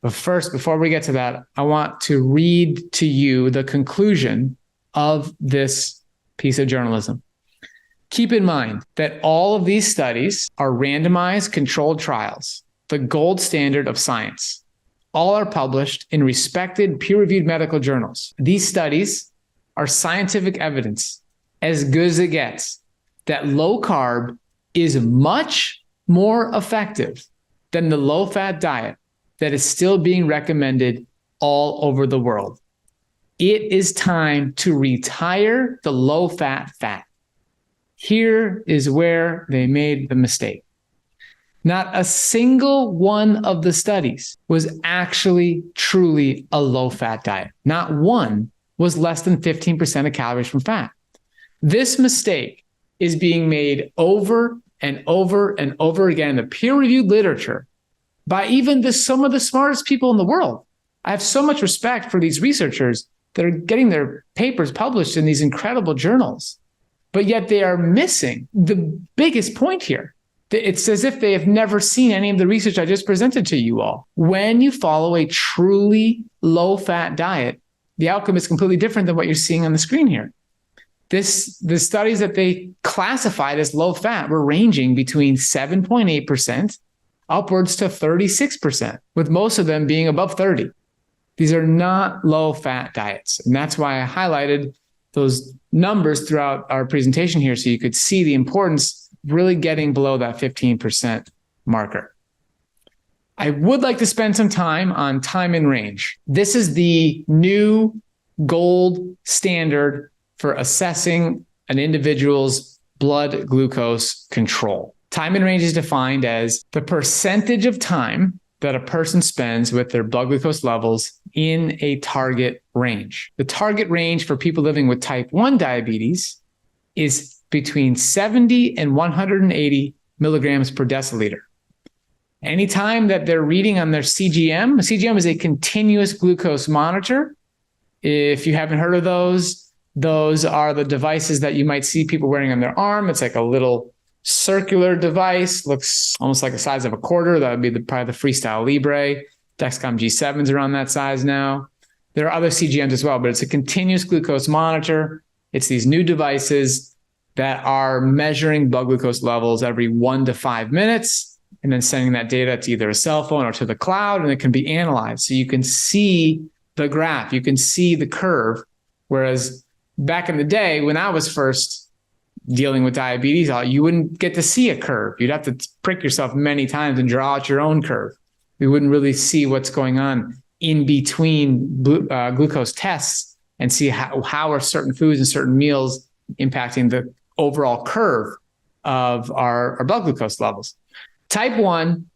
But first, before we get to that, I want to read to you the conclusion of this piece of journalism. Keep in mind that all of these studies are randomized controlled trials, the gold standard of science. All are published in respected peer-reviewed medical journals. These studies are scientific evidence, as good as it gets, that low carb is much more effective than the low-fat diet that is still being recommended all over the world. It is time to retire the low-fat fat. Here is where they made the mistake. Not a single one of the studies was actually truly a low-fat diet. Not one was less than 15% of calories from fat. This mistake is being made over and over and over again in the peer-reviewed literature by even some of the smartest people in the world. I have so much respect for these researchers that are getting their papers published in these incredible journals, but yet they are missing the biggest point here. It's as if they have never seen any of the research I just presented to you all. When you follow a truly low-fat diet, the outcome is completely different than what you're seeing on the screen here. The studies that they classified as low-fat were ranging between 7.8% upwards to 36%, with most of them being above 30. These are not low-fat diets. And that's why I highlighted those numbers throughout our presentation here so you could see the importance of really getting below that 15% marker. I would like to spend some time on time in range. This is the new gold standard for assessing an individual's blood glucose control. Time in range is defined as the percentage of time that a person spends with their blood glucose levels in a target range. The target range for people living with type 1 diabetes is between 70 and 180 milligrams per deciliter. Anytime that they're reading on their CGM, a CGM is a continuous glucose monitor. If you haven't heard of those are the devices that you might see people wearing on their arm. It's like a little circular device, looks almost like the size of a quarter. That would be probably the Freestyle Libre. Dexcom G7s are on that size now. There are other CGMs as well, but it's a continuous glucose monitor. It's these new devices that are measuring blood glucose levels every 1 to 5 minutes and then sending that data to either a cell phone or to the cloud, and it can be analyzed. So you can see the graph, you can see the curve. Whereas back in the day when I was first dealing with diabetes, you wouldn't get to see a curve. You'd have to prick yourself many times and draw out your own curve. We wouldn't really see what's going on in between glucose tests and see how are certain foods and certain meals impacting the overall curve of our blood glucose levels. Type 1,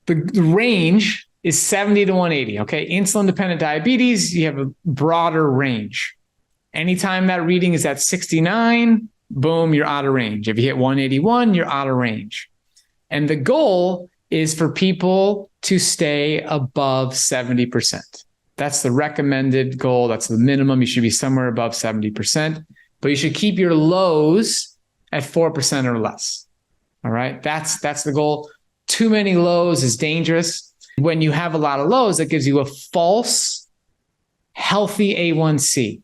the range is 70 to 180. Okay, insulin-dependent diabetes, you have a broader range. Anytime that reading is at 69, boom, you're out of range. If you hit 181, you're out of range. And the goal is for people to stay above 70%. That's the recommended goal. That's the minimum. You should be somewhere above 70%, but you should keep your lows at 4% or less. All right. That's the goal. Too many lows is dangerous. When you have a lot of lows, that gives you a false, healthy A1C.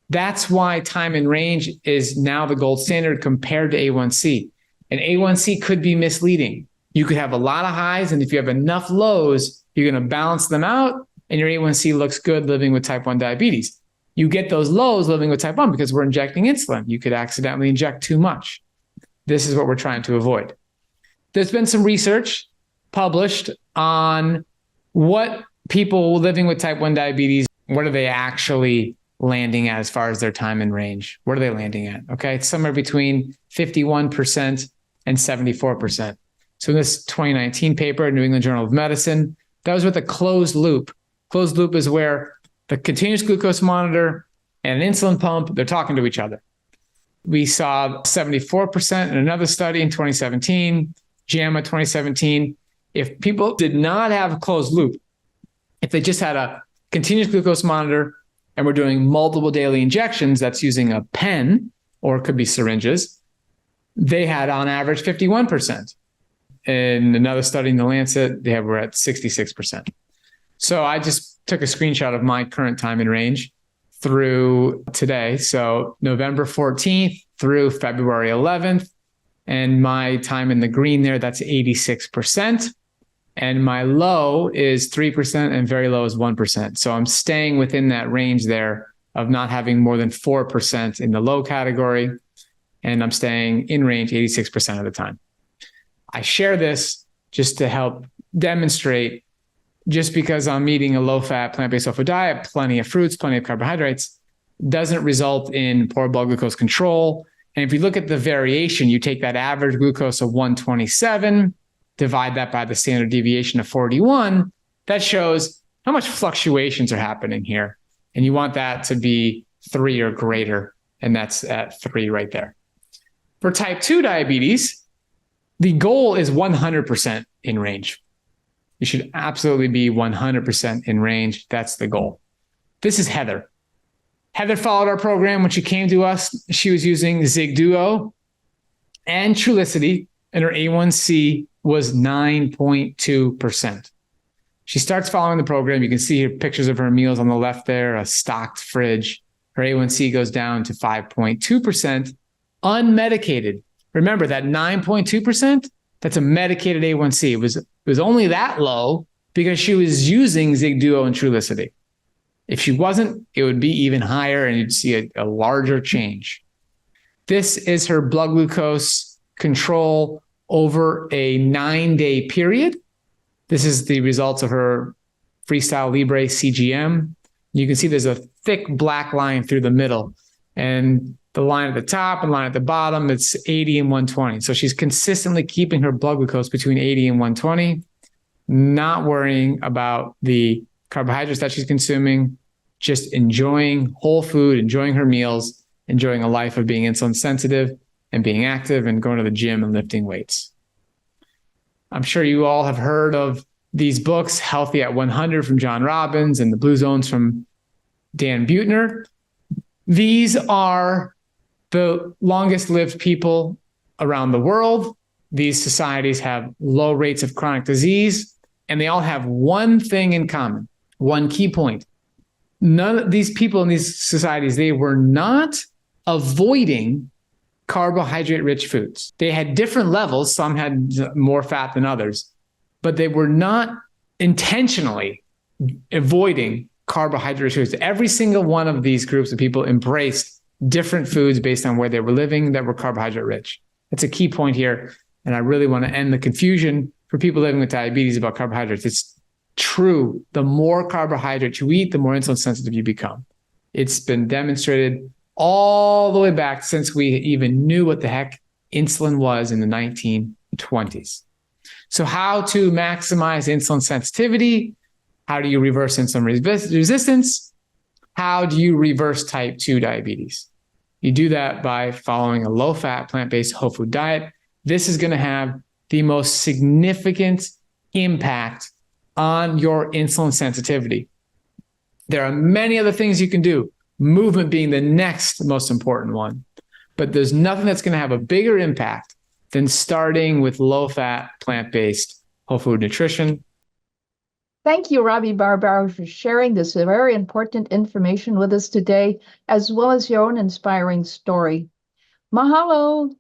That's why time in range is now the gold standard compared to A1C. And A1C could be misleading. You could have a lot of highs, and if you have enough lows, you're going to balance them out, and your A1C looks good living with type 1 diabetes. You get those lows living with type 1 because we're injecting insulin. You could accidentally inject too much. This is what we're trying to avoid. There's been some research published on what people living with type 1 diabetes, what are they actually landing at as far as their time in range? What are they landing at? Okay, it's somewhere between 51% and 74%. So in this 2019 paper, New England Journal of Medicine, that was with a closed loop. Closed loop is where the continuous glucose monitor and an insulin pump, they're talking to each other. We saw 74% in another study in 2017, JAMA 2017. If people did not have a closed loop, if they just had a continuous glucose monitor and we're doing multiple daily injections, that's using a pen or it could be syringes, they had on average 51%. In another study in the Lancet, they were at 66%. So I just took a screenshot of my current time in range through today. So November 14th through February 11th. And my time in the green there, that's 86%. And my low is 3% and very low is 1%. So I'm staying within that range there of not having more than 4% in the low category. And I'm staying in range 86% of the time. I share this just to help demonstrate, just because I'm eating a low-fat, plant-based whole food diet, plenty of fruits, plenty of carbohydrates, doesn't result in poor blood glucose control. And if you look at the variation, you take that average glucose of 127 divide that by the standard deviation of 41, that shows how much fluctuations are happening here. And you want that to be 3 or greater. And that's at 3 right there. For type 2 diabetes, the goal is 100% in range. You should absolutely be 100% in range. That's the goal. This is Heather. Heather followed our program when she came to us. She was using Zigduo and Trulicity, and her A1C was 9.2%. She starts following the program. You can see here pictures of her meals on the left there, a stocked fridge. Her A1C goes down to 5.2%, unmedicated. Remember that 9.2%, that's a medicated A1C. It was only that low because she was using Zigduo and Trulicity. If she wasn't, it would be even higher and you'd see a larger change. This is her blood glucose control over a 9-day period. This is the results of her Freestyle Libre CGM. You can see there's a thick black line through the middle, and the line at the top and line at the bottom, it's 80 and 120. So she's consistently keeping her blood glucose between 80 and 120, not worrying about the carbohydrates that she's consuming, just enjoying whole food, enjoying her meals, enjoying a life of being insulin sensitive and being active and going to the gym and lifting weights. I'm sure you all have heard of these books, Healthy at 100 from John Robbins and The Blue Zones from Dan Buettner. These are the longest lived people around the world. These societies have low rates of chronic disease, and they all have one thing in common, one key point. None of these people in these societies, they were not avoiding carbohydrate-rich foods. They had different levels. Some had more fat than others, but they were not intentionally avoiding carbohydrate-rich foods. Every single one of these groups of people embraced different foods based on where they were living that were carbohydrate-rich. That's a key point here, and I really want to end the confusion for people living with diabetes about carbohydrates. It's true. The more carbohydrate you eat, the more insulin sensitive you become. It's been demonstrated all the way back since we even knew what the heck insulin was in the 1920s. So how to maximize insulin sensitivity? How do you reverse insulin resistance? How do you reverse type 2 diabetes? You do that by following a low-fat, plant-based whole food diet. This is going to have the most significant impact on your insulin sensitivity. There are many other things you can do, movement being the next most important one. But there's nothing that's going to have a bigger impact than starting with low-fat, plant-based whole food nutrition. Thank you, Robby Barbaro, for sharing this very important information with us today, as well as your own inspiring story. Mahalo.